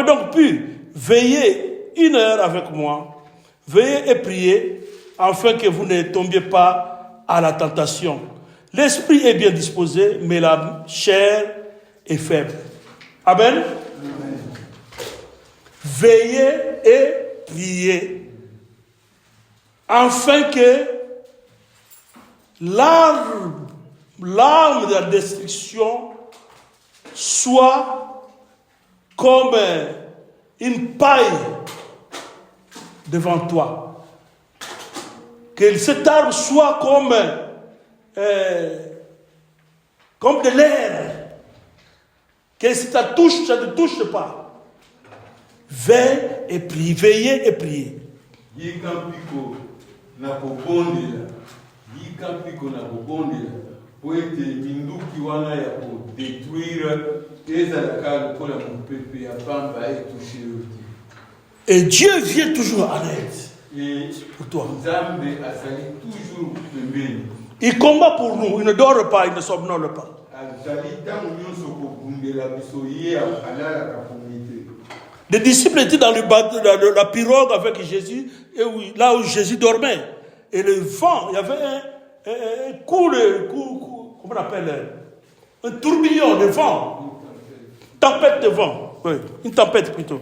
donc pu veiller 1 heure avec moi, veillez et priez, afin que vous ne tombiez pas à la tentation. L'esprit est bien disposé, mais la chair est faible. Amen. Amen. Veillez et priez, afin que l'arme de la destruction soit comme une paille devant toi. Que cette arme soit comme de l'air. Que si ça touche, ça ne touche pas. Veillez et priez. Veillez et priez. Et Dieu vient toujours en aide pour toi. Il combat pour nous, il ne dort pas, il ne somnole pas. Les disciples étaient dans la pirogue avec Jésus, et oui, là où Jésus dormait. Et le vent, il y avait un coup, comment on appelle, un tourbillon de vent. Tempête de vent. Oui, une tempête plutôt.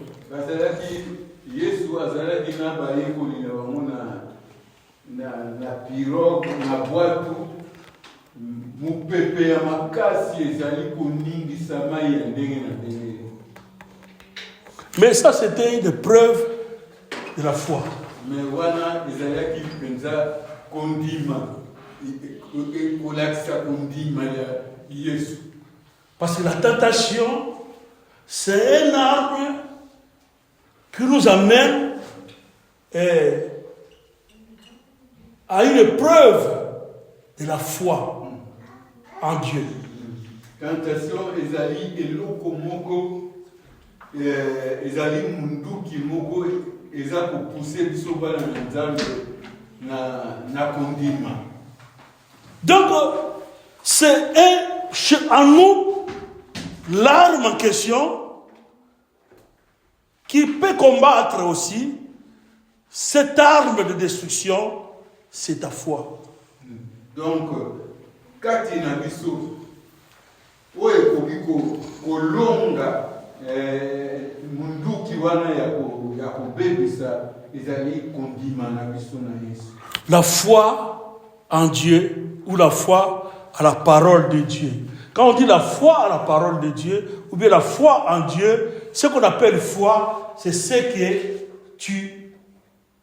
Mais ça, c'était une preuve de la foi. Yesu. Parce que la tentation, c'est un arme qui nous amène à une épreuve de la foi en Dieu. Tentation ezali eloko moko ezali munduki moko eza kopousse biso bana na Nzambe na kondima. Donc c'est en nous l'arme en question qui peut combattre aussi cette arme de destruction, c'est ta foi. Donc kati na biso oyo ekoki kolonga munduki wana ya kobebisa ezali kondima na biso na Yesu. La foi en Dieu ou la foi à la parole de Dieu. Quand on dit la foi à la parole de Dieu ou bien la foi en Dieu, ce qu'on appelle foi, c'est ce que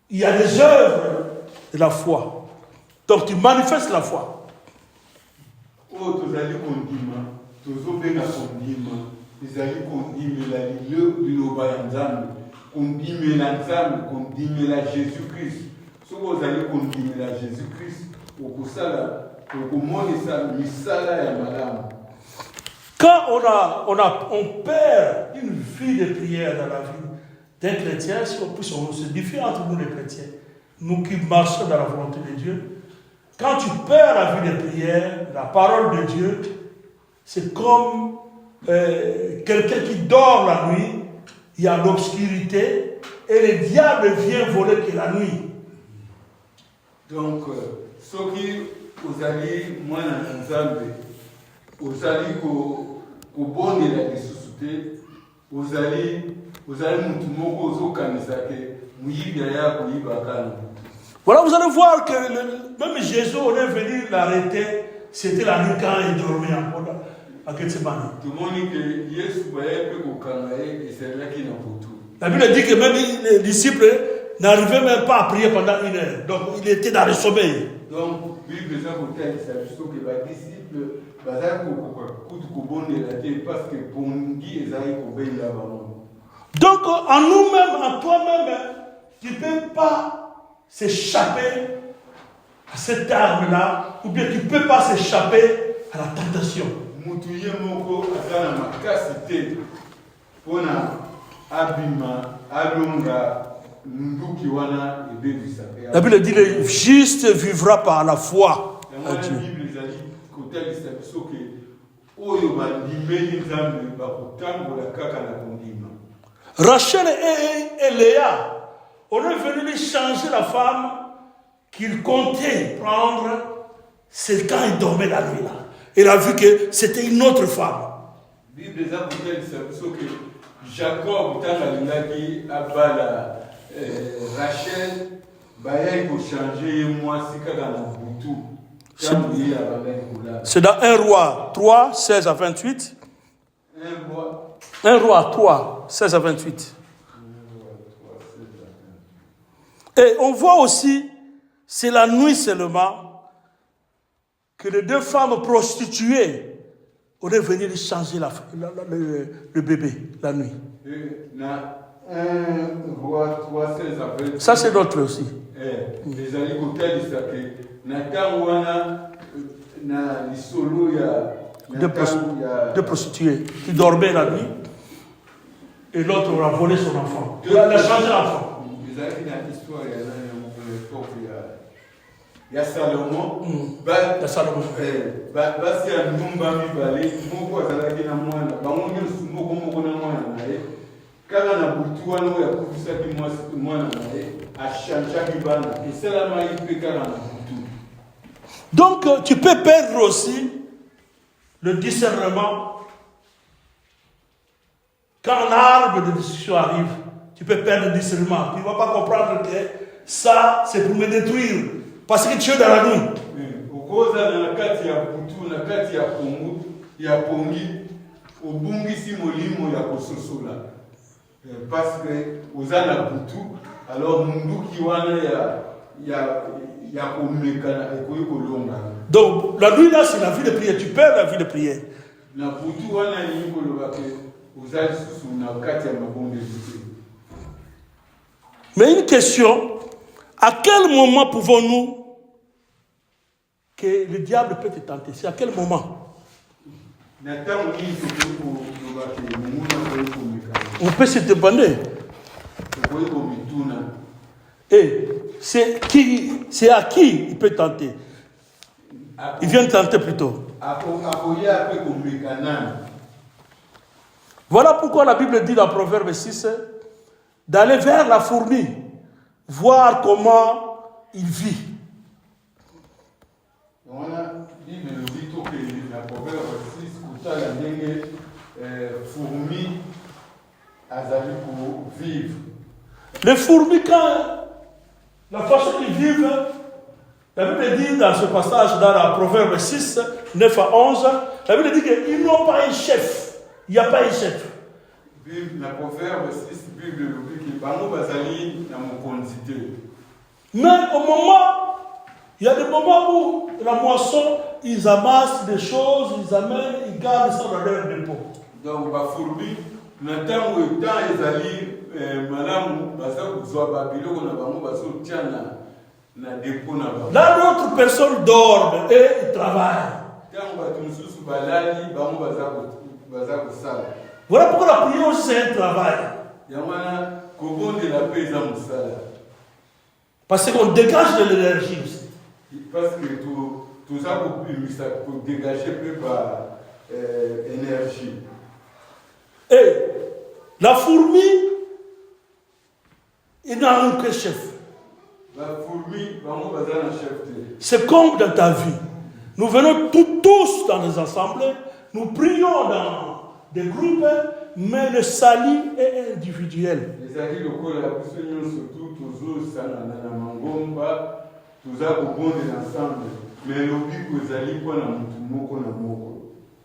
il y a des œuvres de la foi. Donc tu manifestes la foi. Oh, tozali kondima, tozobenga kondima, ezali kondimela liloba ya Nzambe, kondimela Nzambe, kondimela Jésus-Christ. Soko ozali kondimela Jésus-Christ, okosala, okomonisa misala ya malamu. Quand on perd une vie de prière dans la vie d'un chrétien, si on se diffère entre nous les chrétiens, nous qui marchons dans la volonté de Dieu, quand tu perds la vie de prière, la parole de Dieu, c'est comme quelqu'un qui dort la nuit, il y a l'obscurité, et le diable vient voler que la nuit. Donc, ce qui vous allez, moi, dans Nzambe, vous allez kobondela lisusu te, vous allez mutu moko ozokanisake muyibi ya koyibaka. Voilà, vous allez voir que même Jésus, on est venu l'arrêter, c'était la nuit quand il dormait à Gethsemane. Tout le monde dit que Jésus voyait que Kokangaye et c'est là qu'il a pour tout. La Bible dit que même les disciples n'arrivaient même pas à prier pendant 1 heure. Donc il était dans le sommeil. Donc, la Bible dit que les disciples parce que Pongi et Zaï obéissent là. Donc en nous-mêmes, en toi-même, tu ne peux pas s'échapper à cette arme-là, ou bien tu ne peux pas s'échapper à la tentation. La Bible dit que le juste vivra par la foi à Dieu. Rachel et Léa, on est venu lui changer la femme qu'il comptait prendre, c'est quand il dormait la nuit là. Il a vu que c'était une autre femme. Jacob, Rachel, c'est dans 1 Roi 3, 16 à 28. 1 Roi 3, 16 à 28. Et on voit aussi, c'est la nuit seulement, que les 2 femmes prostituées, on est venu changer le bébé la nuit. Ça c'est notre aussi. Deux prostituées qui dormaient la nuit et l'autre a volé son enfant. Il a changé l'enfant. Il y a Salomon. Il y a Salomon. Basi ya ndumba mibale moko azalaki na mwana bango nyonso moko na mwana na ye kaka na butu wana oyo akufisaki mwana na ye achangeaki bana esalamaki mpe kaka na butu. Donc tu peux perdre aussi le discernement. Quand un arbre de discussion arrive, tu peux perdre le discernement. Tu ne vas pas comprendre que ça c'est pour me détruire parce que tu es dans la nuit. Okoza na kati ya butu na kati ya pongu ya pongi obungisi molimo ya kososola parce que oza na butu alors munduki wana Donc la nuit là, c'est la vie de prière. Tu perds la vie de prière. Mais une question, à quel moment pouvons-nous que le diable peut te tenter? C'est à quel moment? On peut se demander. Et c'est à qui il peut tenter? Il vient tenter plutôt. Voilà pourquoi la Bible dit dans Proverbe 6 d'aller vers la fourmi, voir comment il vit. Les fourmis, quand la façon qu'ils vivent, la Bible dit dans ce passage, dans la Proverbe 6, 9 à 11, la Bible dit qu'ils n'ont pas un chef. Il n'y a pas un chef. La Proverbe 6, Bible dit mais au moment, il y a des moments où la moisson, ils amassent des choses, ils amènent, ils gardent ça dans leur dépôt. Donc, la fourmi, maintenant, le temps, ils allaient. Là, d'autres personnes dorment et ils travaillent. Voilà pourquoi la prière aussi c'est un travail. Parce qu'on dégage de l'énergie aussi. Parce que tout ça pour dégager plus d'énergie. Et la fourmi, il n'a aucun chef. La fourmi, chef. C'est comme dans ta vie. Nous venons tous dans des assemblées, nous prions dans des groupes, mais le salut est individuel.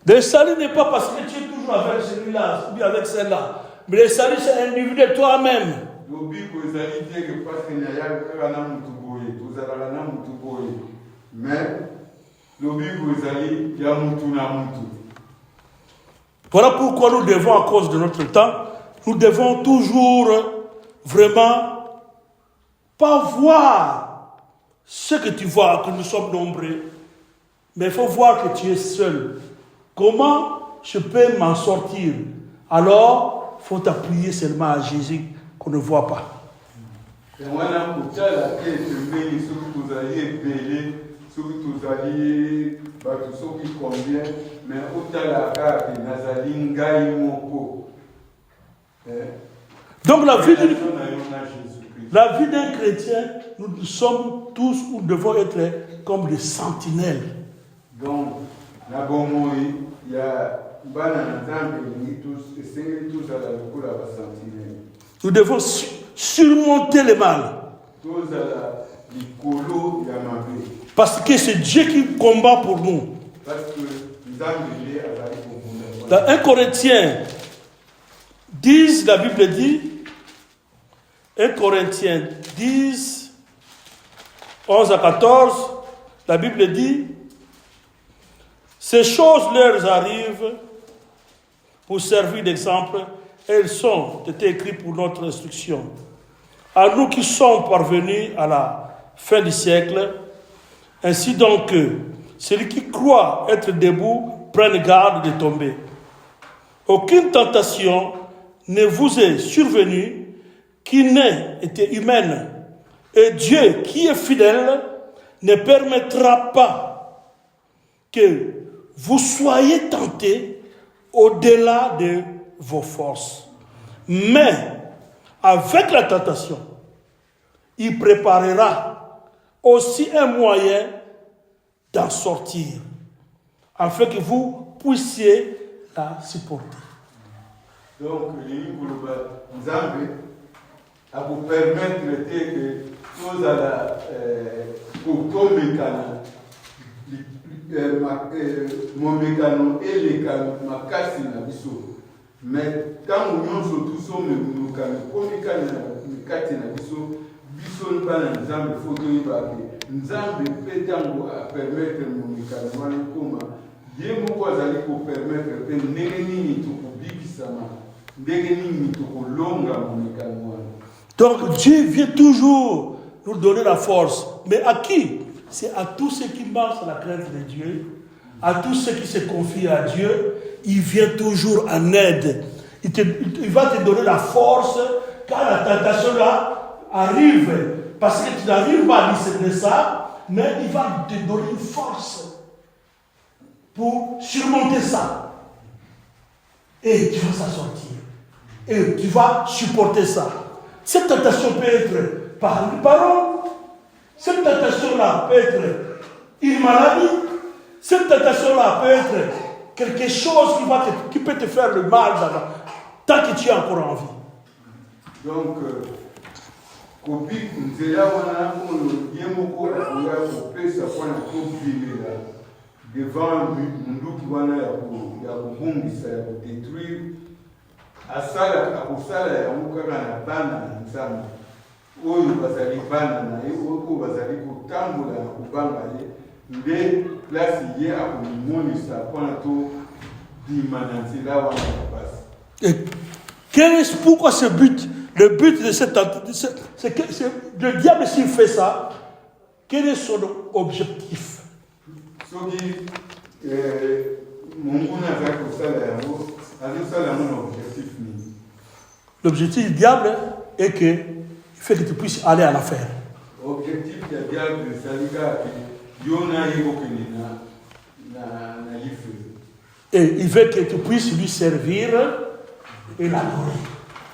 Le salut n'est pas parce que tu es toujours avec celui-là, ou avec celle-là. Mais le salut c'est individuel toi-même. Voilà pourquoi nous devons, à cause de notre temps, nous devons toujours vraiment pas voir ce que tu vois, que nous sommes nombreux, mais il faut voir que tu es seul. Comment je peux m'en sortir? Alors, il faut t'appuyer seulement à Jésus qu'on ne voit pas. Donc la vie d'un chrétien, nous sommes tous, nous devons être comme des sentinelles. Donc, il y a nous devons surmonter le mal. Parce que c'est Dieu qui combat pour nous. Dans 1 Corinthiens 10, la Bible dit, 1 Corinthiens 10, 11 à 14, la Bible dit, ces choses leur arrivent pour servir d'exemple, elles ont été écrites pour notre instruction. À nous qui sommes parvenus à la fin du siècle, ainsi donc que celui qui croit être debout prenne garde de tomber. Aucune tentation ne vous est survenue qui n'ait été humaine, et Dieu qui est fidèle ne permettra pas que vous soyez tentés au-delà de vos forces. Mais avec la tentation, il préparera aussi un moyen d'en sortir, afin que vous puissiez la supporter. Donc, Nzambe a vous permettre que tous à la momekano eleka makasi na biso, mais quand nous tous sommes komikana mikati na biso bana Nzambe faut que nzambe mpe ntango apermettre momekano wana ekoma ye moko azali kopermettre mpe ndenge nini tokobikisama ndenge nini tokolonga momekano wana. Donc Dieu vient toujours nous donner la force. Mais à qui? C'est à tous ceux qui marchent à la crainte de Dieu, à tous ceux qui se confient à Dieu. Il vient toujours en aide. Il va te donner la force quand la tentation là arrive. Parce que tu n'arrives pas à discerner ça, mais il va te donner une force pour surmonter ça. Et tu vas s'en sortir. Et tu vas supporter ça. Cette tentation peut être par une parole. Cette tentation-là peut être une maladie. Cette tentation-là peut être quelque chose qui peut te faire le mal tant que tu es encore en vie. Donc, kopi nzela wana oyo ye moko akoya kopesa mpona kobilela devant munduki wana ya kobungisa ya kodétruire akosala yango kaka na bana na nzambe oyo bazali bana na ye oyo bazali kotambola na kobanga ye nde place ye akomimonisa mpona tobima na nzela wana ya pasi. Pourquoi ce but? Le but de cette... c'est que le diable, s'il fait ça, quel est son objectif? L'objectif du diable est que il fait que tu puisses aller à l'affaire. L'objectif du diable, c'est et il veut que tu puisses lui servir et l'adorer.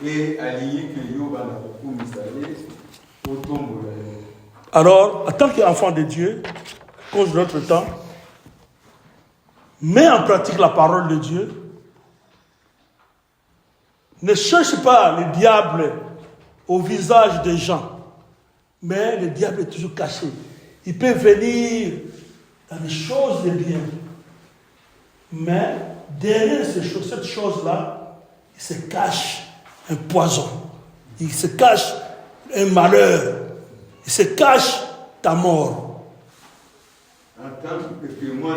Et allié que Yoba n'a beaucoup missalé au tombeau. Alors, en tant qu'enfant de Dieu, cause de notre temps, mets en pratique la parole de Dieu. Ne cherche pas le diable au visage des gens, mais le diable est toujours caché. Il peut venir dans des choses de bien, mais derrière cette chose-là, il se cache un poison, il se cache un malheur, il se cache ta mort. En tant que moi,